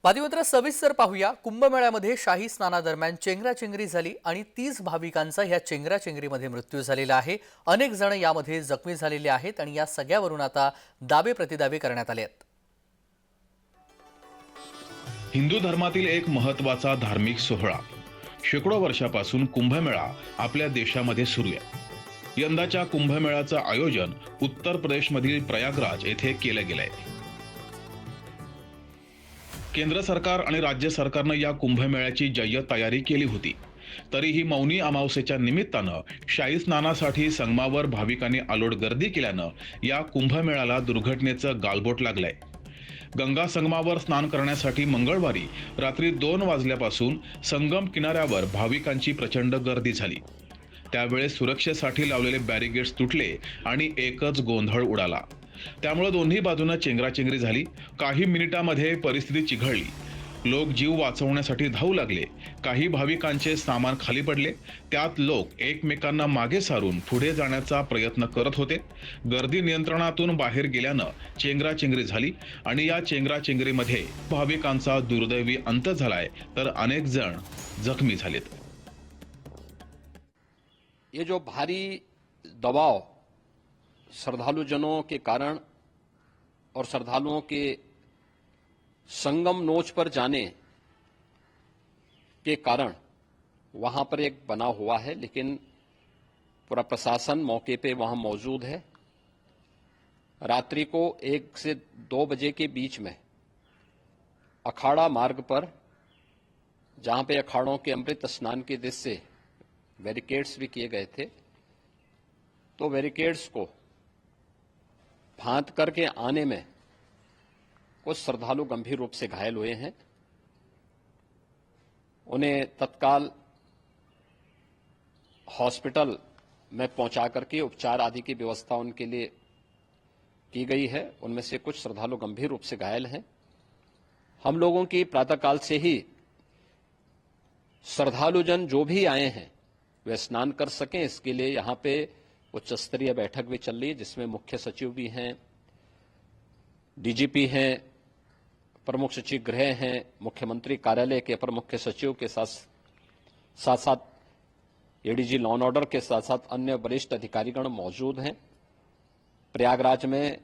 बातमीपत्र सविस्तर पाहूया। कुंभमेळ्यामध्ये शाही स्नानादरम्यान चेंगराचेंगरी झाली आणि 30 भाविकांचा या चेंगराचेंगरीमध्ये मृत्यू झालेला आहे। अनेक जण यामध्ये जखमी झालेले आहेत आणि या सगळ्यावरून आता दावे प्रतिदावे करण्यात आले आहेत। हिंदू धर्मातील एक महत्त्वाचा धार्मिक सोहळा शेकडो वर्षापासून कुंभमेळा आपल्या देशामध्ये सुरू आहे। यंदाच्या कुंभमेळ्याचं आयोजन उत्तर प्रदेशमधील प्रयागराज येथे केलं गेलंय। केंद्र सरकार आणि राज्य सरकारनं या कुंभमेळ्याची जय्यत तयारी केली होती। तरीही मौनी अमावस्येच्या निमित्तानं शाही स्नानासाठी संगमावर भाविकांनी अलोट गर्दी केल्यानं या कुंभमेळ्याला दुर्घटनेचं गालबोट लागलंय। गंगा संगमावर स्नान करण्यासाठी मंगळवारी रात्री 2 वाजल्यापासून संगम किनाऱ्यावर भाविकांची प्रचंड गर्दी झाली। त्यावेळेस सुरक्षेसाठी लावलेले बॅरिकेड्स तुटले आणि एकच गोंधळ उडाला। त्यामुळे दोन्ही बाजूंना चेंगराचेंगरी झाली। काही मिनिटांमध्ये परिस्थिती चिघळली। लोक जीव वाचवण्यासाठी धावू लागले। काही भाविकांचे सामान खाली पडले। त्यात लोक एकमेकांना मागे सारून पुढे जाण्याचा प्रयत्न करत होते। गर्दी नियंत्रणातून बाहेर गेल्यानं चेंगराचेंगरी झाली आणि या चेंगराचेंगरीमध्ये भाविकांचा दुर्दैवी अंत झालाय, तर अनेक जण जखमी झालेत। ये जो भारी दबाव श्रद्धालुजनों के कारण और श्रद्धालुओं के संगम नोच पर जाने के कारण वहां पर एक बना हुआ है, लेकिन पूरा प्रशासन मौके पे वहां मौजूद है। रात्रि को 1 से 2 बजे के बीच में अखाड़ा मार्ग पर, जहां पे अखाड़ों के अमृत स्नान के दृश्य से बैरिकेड्स भी किए गए थे, तो बैरिकेड्स को फांद करके आने में कुछ श्रद्धालु गंभीर रूप से घायल हुए हैं। उन्हें तत्काल हॉस्पिटल में पहुंचा करके उपचार आदि की व्यवस्था उनके लिए की गई है। उनमें से कुछ श्रद्धालु गंभीर रूप से घायल हैं। हम लोगों की प्रातःकाल से ही श्रद्धालुजन जो भी आए हैं वे स्नान कर सकें, इसके लिए यहां पे उच्च स्तरीय बैठक भी चल रही है, जिसमें मुख्य सचिव भी हैं, डीजीपी हैं, प्रमुख सचिव गृह हैं, मुख्यमंत्री कार्यालय के अपर मुख्य सचिव के साथ एडीजी लॉ एंड ऑर्डर के साथ साथ अन्य वरिष्ठ अधिकारीगण मौजूद हैं। प्रयागराज में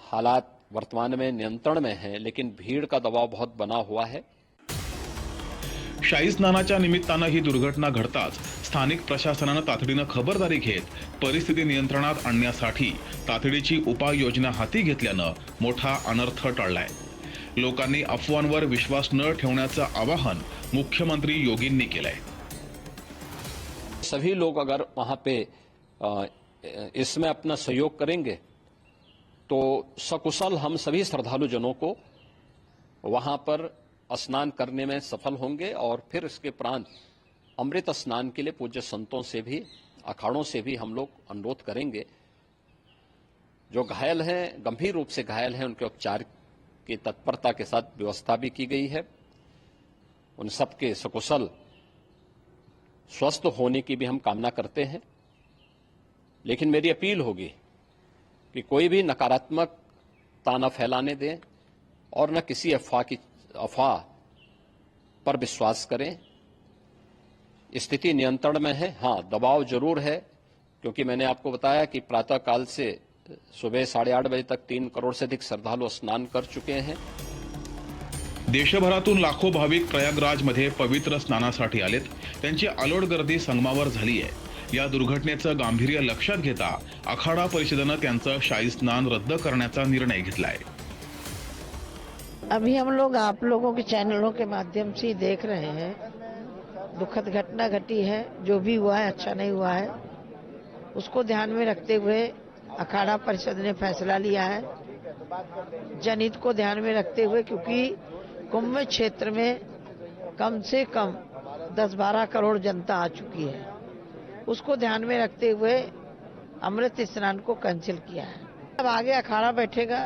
हालात वर्तमान में नियंत्रण में हैं, लेकिन भीड़ का दबाव बहुत बना हुआ है। शाही स्नानाच्या निमित्तानं ही दुर्घटना घडताच स्थानिक प्रशासनानं तातडीनं खबरदारी घेत परिस्थिती नियंत्रणात आणण्यासाठी तातडीची उपाययोजना हाती घेतल्यानं मोठा अनर्थ टळलाय। लोकांनी अफवांवर विश्वास न ठेवण्याचं आवाहन मुख्यमंत्री योगींनी केलंय। सभी लोग अगर वहां पे इसमें अपना सहयोग करेंगे तो सकुशल हम सभी श्रद्धालुजनों को वहां पर स्नान करने में सफल होंगे और फिर इसके उपरांत अमृत स्नान के लिए पूज्य संतों से भी, अखाड़ों से भी हम लोग अनुरोध करेंगे। जो घायल हैं, गंभीर रूप से घायल हैं, उनके उपचार की तत्परता के साथ व्यवस्था भी की गई है। उन सबके सकुशल स्वस्थ होने की भी हम कामना करते हैं। लेकिन मेरी अपील होगी कि कोई भी नकारात्मकता न फैलाने दें और न किसी अफवाह पर विश्वास करें। स्थिति नियंत्रण में है। हाँ, दबाव जरूर है, क्योंकि मैंने आपको बताया कि प्रातःकाल से सुबह 8:30 बजे तक 3 करोड़ से अधिक श्रद्धालु स्नान कर चुके हैं। देशभरातून लाखो भाविक प्रयागराजमध्ये पवित्र स्नानासाठी आलेत। त्यांची अलोट गर्दी संगमावर झाली आहे। या दुर्घटनेचं गांभीर्य लक्षात घेता आखाडा परिषदेनं त्यांचं शाही स्नान रद्द करण्याचा निर्णय घेतलाय। अभी हम लोग आप लोगों के चैनलों के माध्यम से देख रहे हैं, दुखद घटना घटी है। जो भी हुआ है अच्छा नहीं हुआ है, उसको ध्यान में रखते हुए अखाड़ा परिषद ने फैसला लिया है। जनहित को ध्यान में रखते हुए, क्योंकि कुंभ क्षेत्र में कम से कम 10-12 करोड़ जनता आ चुकी है, उसको ध्यान में रखते हुए अमृत स्नान को कैंसिल किया है। अब आगे अखाड़ा बैठेगा,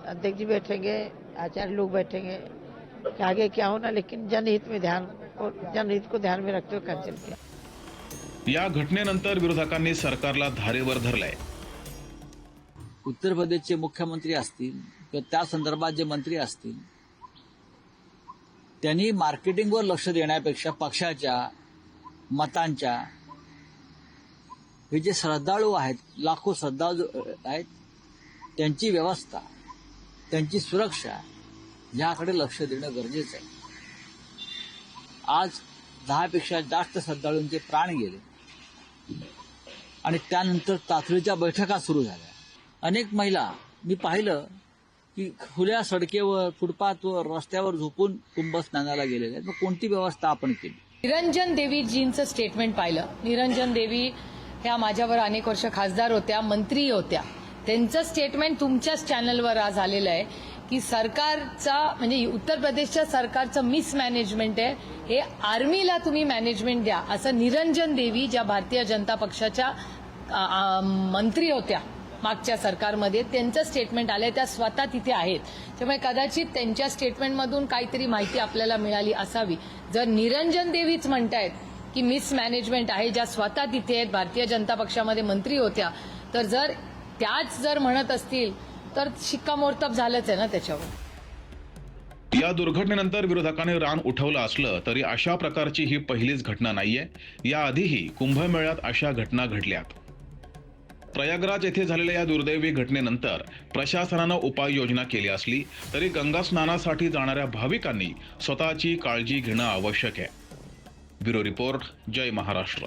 अध्यक्ष जी बैठेंगे, आचार्य लोग बैठेंगे कि आगे क्या होना, लेकिन जनहित को ध्यान में रखते हुए कैंसिल किया। या घटनेनंतर विरोधकांनी सरकारला धारेवर धरलाय। उत्तर प्रदेशचे मुख्यमंत्री असतील किंवा त्या संदर्भात जे मंत्री असतील त्यांनी मार्केटिंगवर लक्ष देण्यापेक्षा पक्षाच्या मतांच्या हे जे श्रद्धाळू आहेत, लाखो श्रद्धाळू आहेत, त्यांची व्यवस्था, त्यांची सुरक्षा याकडे लक्ष देणं गरजेचं आहे. आज 10 पेक्षा जास्त श्रद्धाळूंचे प्राण गेले आणि त्यानंतर तातडीच्या बैठका सुरू झाल्या. अनेक महिला मी पाहिलं की खुल्या सडकेवर, फुटपाथवर, रस्त्यावर झोपून कुंभस्नानाला गेलेल्या आहेत. मग कोणती व्यवस्था आपण केली? निरंजन देवीजींचं स्टेटमेंट पाहिलं. निरंजन देवी ह्या माझ्यावर अनेक वर्ष खासदार होत्या, मंत्री होत्या. त्यांचं स्टेटमेंट तुमच्याच चॅनलवर आज आलेलं आहे की सरकारचा म्हणजे उत्तर प्रदेशच्या सरकारचं मिसमॅनेजमेंट आहे, हे आर्मीला तुम्ही मॅनेजमेंट द्या, असं निरंजन देवी ज्या भारतीय जनता पक्षाच्या मंत्री होत्या मागच्या सरकारमध्ये, त्यांचं स्टेटमेंट आलंय. त्या स्वतः तिथे आहेत. त्यामुळे कदाचित त्यांच्या स्टेटमेंटमधून काहीतरी माहिती आपल्याला मिळाली असावी. जर निरंजन देवीच म्हणतायत की मिसमॅनेजमेंट आहे, ज्या स्वतः तिथे आहेत, भारतीय जनता पक्षामध्ये मंत्री होत्या, तर जर त्याच जर म्हणत असतील तर शिक्कामोर्तब झालंच आहे ना त्याच्यावर. या दुर्घटनेनंतर विरोधकांनी रान उठवलं असलं तरी अशा प्रकारची ही पहिलीच घटना नाहीये. याआधीही कुंभमेळ्यात अशा घटना घडल्यात. प्रयागराज येथे झालेल्या या दुर्दैवी घटनेनंतर प्रशासनानं उपाययोजना केली असली तरी गंगा स्नानासाठी जाणाऱ्या भाविकांनी स्वतःची काळजी घेणं आवश्यक आहे. ब्युरो रिपोर्ट, जय महाराष्ट्र.